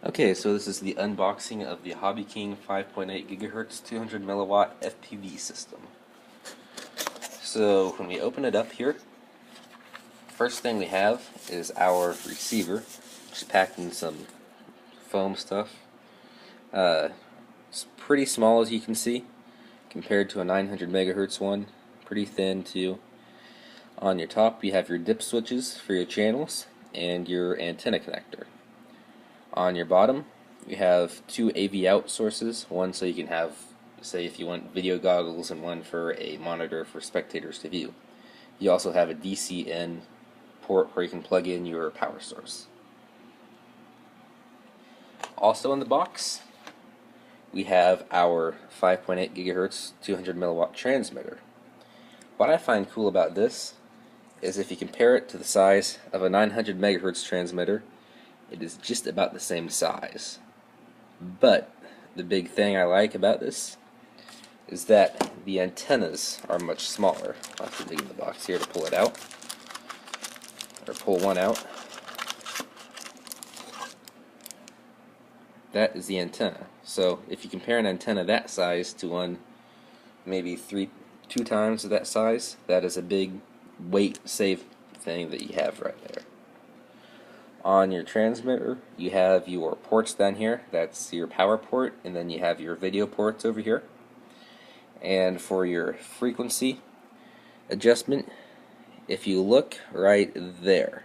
Okay, so this is the unboxing of the Hobby King 5.8 gigahertz 200 milliwatt FPV system. So when we open it up here, first thing we have is our receiver, which is packed in some foam stuff. It's pretty small, as you can see, compared to a 900 megahertz one. Pretty thin too. On your top you have your dip switches for your channels and your antenna connector. On your bottom, you have two AV out sources, one so you can have, say, if you want video goggles, and one for a monitor for spectators to view. You also have a DC in port where you can plug in your power source. Also in the box, we have our 5.8 gigahertz 200 milliwatt transmitter. What I find cool about this is if you compare it to the size of a 900 megahertz transmitter, it is just about the same size. But the big thing I like about this is that the antennas are much smaller. I'll have to dig in the box here to pull it out, or pull one out. That is the antenna. So if you compare an antenna that size to one maybe two times that size, that is a big weight save thing that you have right there. On your transmitter, you have your ports down here. That's your power port, and then you have your video ports over here. And for your frequency adjustment, if you look right there,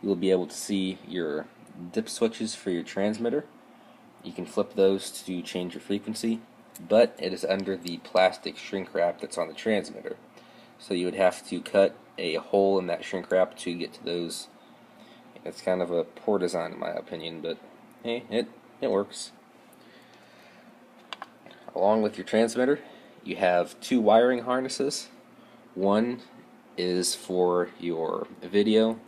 you will be able to see your dip switches for your transmitter. You can flip those to change your frequency, but it is under the plastic shrink wrap that's on the transmitter. So you would have to cut a hole in that shrink wrap to get to those. It's kind of a poor design in my opinion, but hey, it works. Along with your transmitter, you have two wiring harnesses. One is for your video.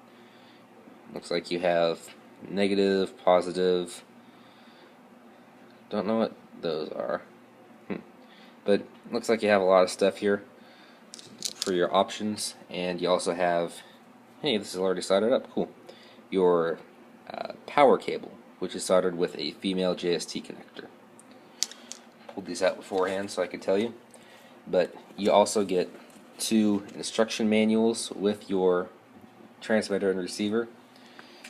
Looks like you have negative, positive. Don't know what those are. But looks like you have a lot of stuff here for your options, and you also have, hey, this is already soldered up, cool, your power cable, which is soldered with a female JST connector. Pulled these out beforehand so I could tell you. But you also get two instruction manuals with your transmitter and receiver.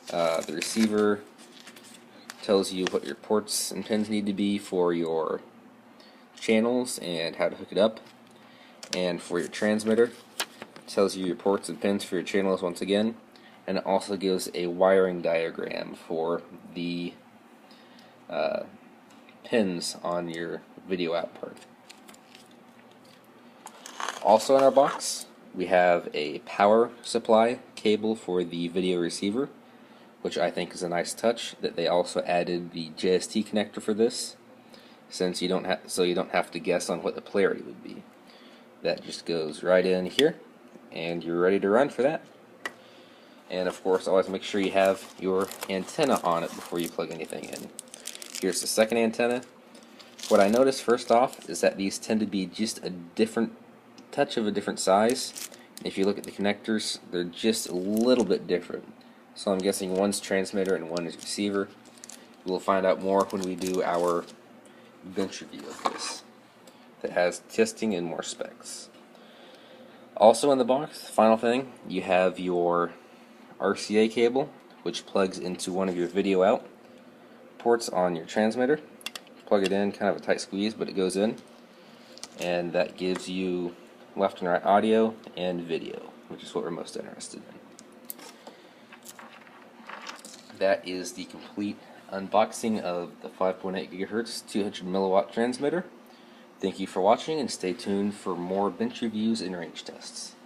The receiver tells you what your ports and pins need to be for your channels and how to hook it up. And for your transmitter, it tells you your ports and pins for your channels once again. And it also gives a wiring diagram for the pins on your video out part. Also in our box, we have a power supply cable for the video receiver, which I think is a nice touch that they also added the JST connector for this, since you don't have to guess on what the polarity would be. That just goes right in here, and you're ready to run for that. And of course, always make sure you have your antenna on it before you plug anything in. Here's the second antenna. What I noticed first off is that these tend to be just a touch of a different size. If you look at the connectors, they're just a little bit different. So I'm guessing one's transmitter and one is receiver. We'll find out more when we do our bench review of this, that has testing and more specs. Also in the box, final thing, you have your RCA cable, which plugs into one of your video out ports on your transmitter. Plug it in, kind of a tight squeeze, but it goes in, and that gives you left and right audio and video, which is what we're most interested in. That is the complete unboxing of the 5.8 gigahertz 200 milliwatt transmitter. Thank you for watching, and stay tuned for more bench reviews and range tests.